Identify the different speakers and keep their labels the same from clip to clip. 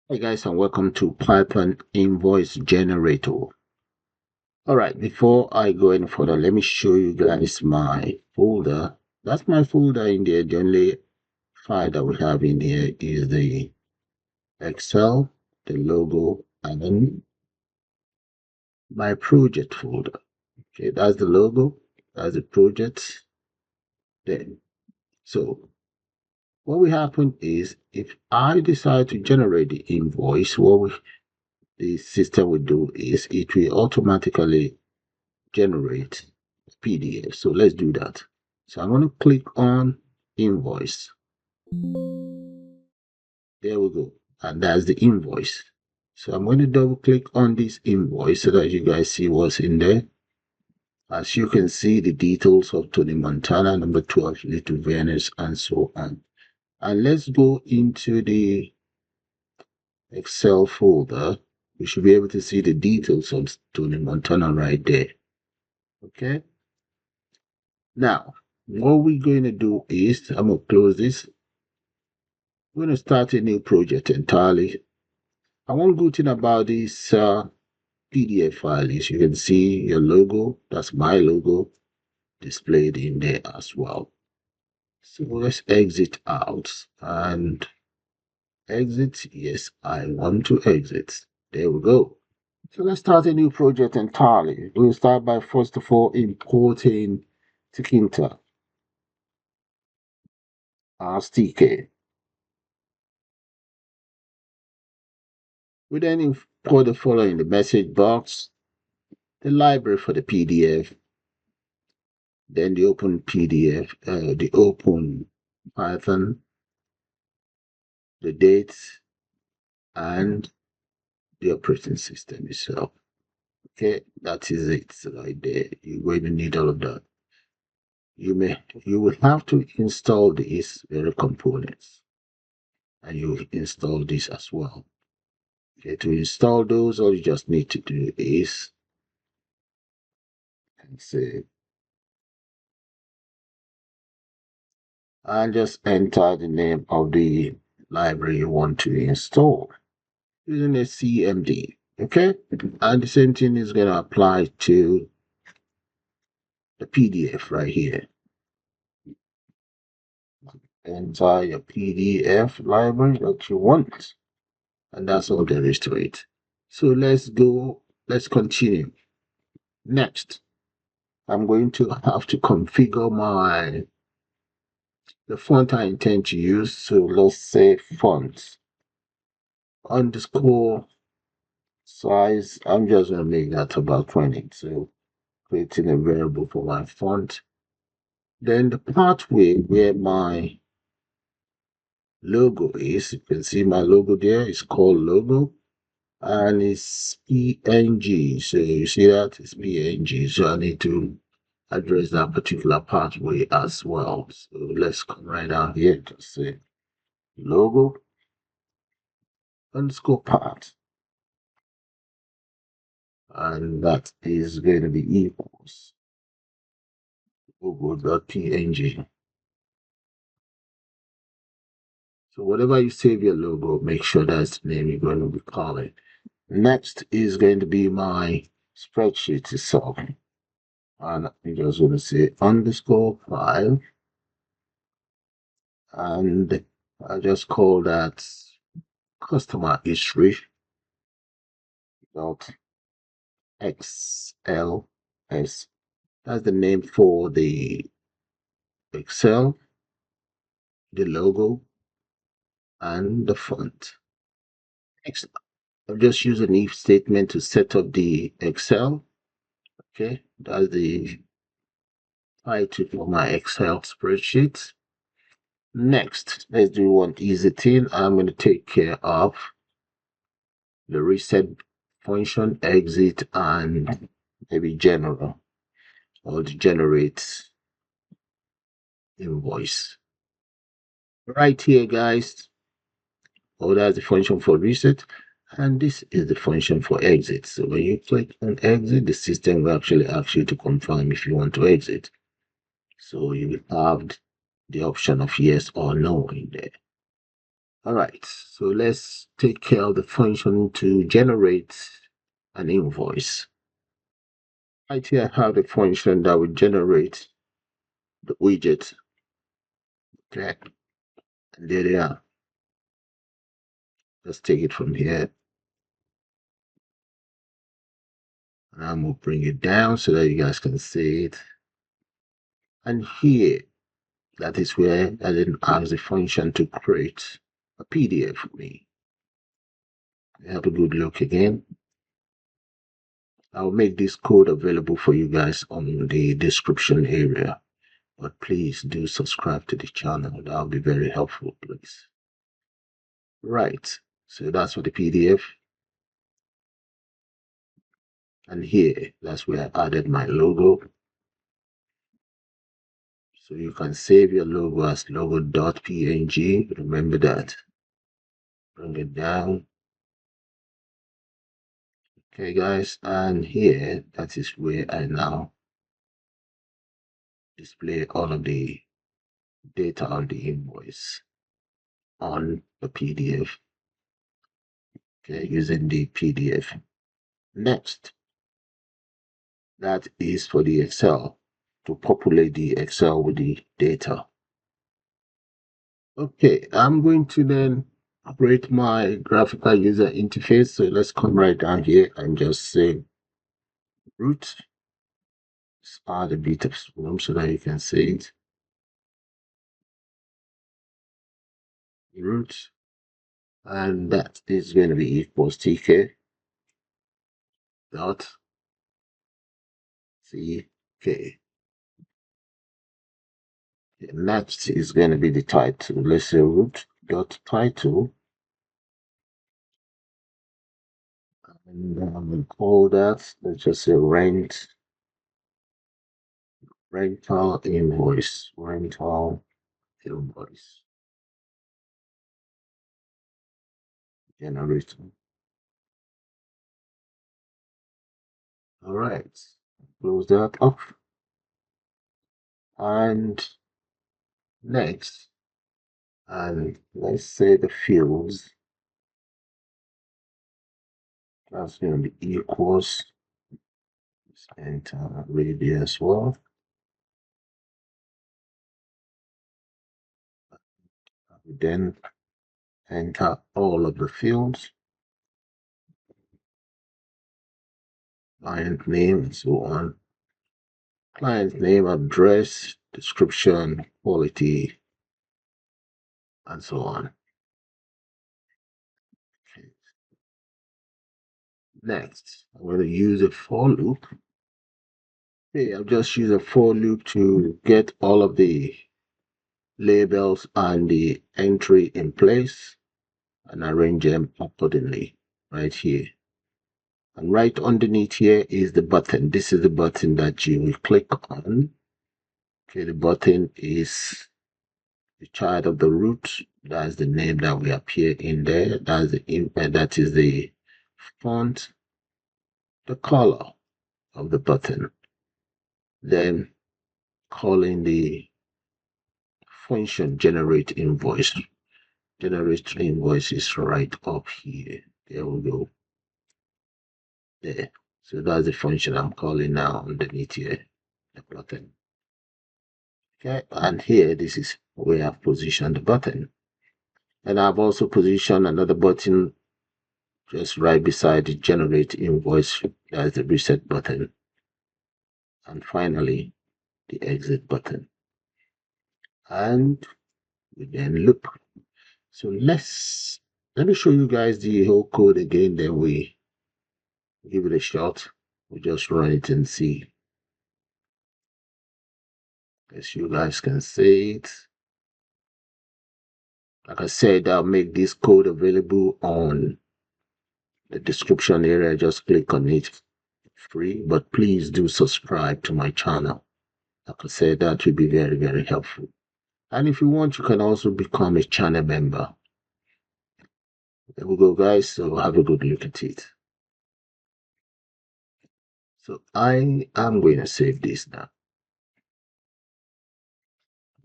Speaker 1: Hey guys, and welcome to Python Invoice Generator. Alright, before I go any further, let me show you guys my folder. That's my folder in there. The only file that we have in here is the Excel, the logo, and then my project folder. Okay, that's the logo, that's the project there. So what will happen is if I decide to generate the invoice, the system will do is it will automatically generate PDF. So let's do that. So I'm going to click on invoice. There we go. And that's the invoice. So I'm going to double click on this invoice so that you guys see what's in there. As you can see, the details of Tony Montana, number 12, Little Venice, and so on. And let's go into the Excel folder. We should be able to see the details of Tony Montana right there. Okay. Now, what we're going to do is, I'm going to close this. We're going to start a new project entirely. And one good thing about this PDF file is you can see your logo, that's my logo, displayed in there as well. So let's exit out and exit. Yes, I want to exit. There we go. So let's start a new project entirely. We'll start by first of all importing Tkinter as TK. We then import the following in the message box, the library for the PDF, then the open PDF, the open Python, the dates, and the operating system itself. Okay, that is it right there. You're going to need all of that. You will have to install these very components, and you will install this as well. Okay, to install those, all you just need to do is say and just enter the name of the library you want to install using a CMD. Okay, and the same thing is going to apply to the PDF right here. Enter your PDF library that you want, and that's all there is to it. So let's continue. Next, I'm going to have to configure the font I intend to use. So let's say font underscore size. I'm just going to make that about 20. So creating a variable for my font. Then the pathway where my logo is, you can see my logo there is called logo and it's PNG. So you see that it's PNG. So I need to address that particular pathway as well. So let's come right down here to say logo underscore path. And that is going to be equals logo.png. So whatever you save your logo, make sure that's the name you're going to be calling. Next is going to be my spreadsheet itself. And I'm just going to say underscore file. And I just call that customer history dot XLS. That's the name for the Excel, the logo, and the font. Next, I'll just use an if statement to set up the Excel. Okay, that's the title for my Excel spreadsheet. Next, let's do one easy thing. I'm going to take care of the reset function, exit, and maybe general or the generate invoice. Right here, guys. Oh, that's the function for reset. And this is the function for exit. So when you click on exit, the system will actually ask you to confirm if you want to exit. So you will have the option of yes or no in there. All right, so let's take care of the function to generate an invoice. Right here I have the function that will generate the widget. Okay, and there they are. Let's take it from here. And I'm gonna bring it down so that you guys can see it. And here, that is where I then ask the function to create a PDF for me. Have a good look again. I'll make this code available for you guys on the description area. But please do subscribe to the channel. That'll be very helpful, please. Right. So that's for the PDF. And here, that's where I added my logo. So you can save your logo as logo.png. Remember that. Bring it down. Okay, guys. And here, that is where I now display all of the data on the invoice on the PDF. Okay, using the PDF. Next, that is for the Excel, to populate the Excel with the data. Okay, I'm going to then create my graphical user interface. So let's come right down here and just say root. Let's add a bit of room so that you can see it. Root, and that is going to be equals tk dot ck. Next is going to be the title. Let's say root dot title, and I'm going to call that, let's just say rental invoice generator. All right, close that off. And next, and let's say the fields, that's going to be equals. Let's enter radius as well. Then enter all of the fields, client name, and so on. Client name, address, description, quality, and so on. Okay. Next, I'm going to use a for loop. Okay, I'll just use a for loop to get all of the labels and the entry in place and arrange them accordingly right here. And right underneath here is the button. This is the button that you will click on. Okay, the button is the child of the root. That's the name that will appear in there. That's that is the font, the color of the button. Then calling the function generate invoice. Generate invoice is right up here. There we go. There. So that's the function I'm calling now underneath here, the button. Okay, and here this is where I've positioned the button. And I've also positioned another button just right beside the generate invoice. That's the reset button. And finally, the exit button. And we then look. So let me show you guys the whole code again, then we give it a shot. We just run it and see. As you guys can see it. Like I said, I'll make this code available on the description area. Just click on it. Free, but please do subscribe to my channel. Like I said, that will be very, very helpful. And if you want, you can also become a channel member. There we go, guys. So have a good look at it. So I am going to save this now.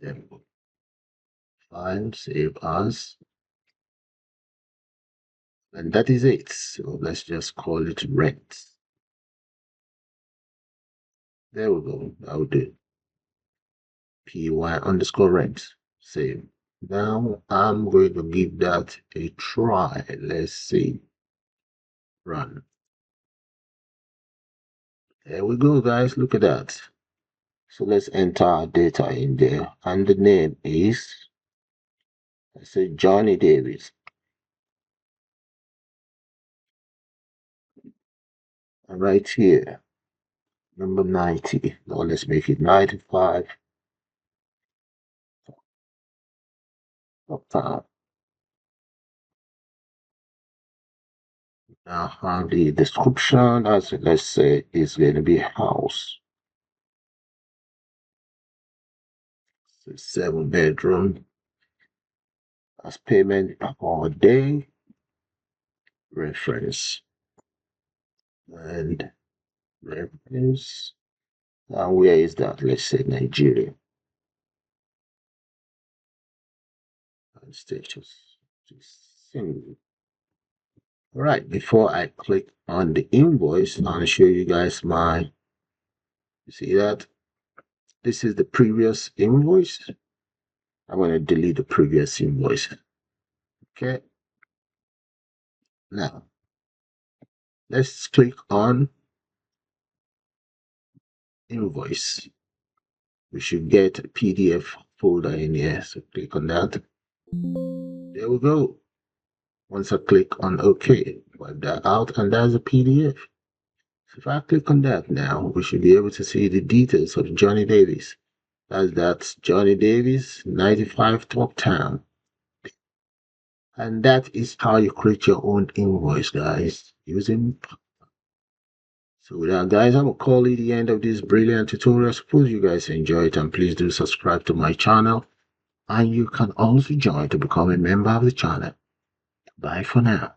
Speaker 1: There we go. File, save as. And that is it. So let's just call it rent. There we go. That will do. py_rent. Save. Now I'm going to give that a try. Let's see. Run. There we go, guys. Look at that. So let's enter our data in there. And the name is, let's say, Johnny Davis. And right here, number 90. Now let's make it 95. Uptown. Now the description, as let's say, is going to be house. So 7-bedroom. As payment per day. Reference. And reference. And where is that? Let's say Nigeria. And status. Single. All right, before I click on the invoice, I'll show you guys you see that? This is the previous invoice. I'm going to delete the previous invoice. Okay. Now, let's click on invoice. We should get a PDF folder in here. So click on that. There we go. Once I click on OK, wipe that out, and that's a PDF. So if I click on that now, we should be able to see the details of Johnny Davis. That's Johnny Davis, 95 Talktown. And that is how you create your own invoice, guys, using. So with that, guys, I'm going to call it the end of this brilliant tutorial. Suppose you guys enjoy it, and please do subscribe to my channel. And you can also join to become a member of the channel. Bye for now.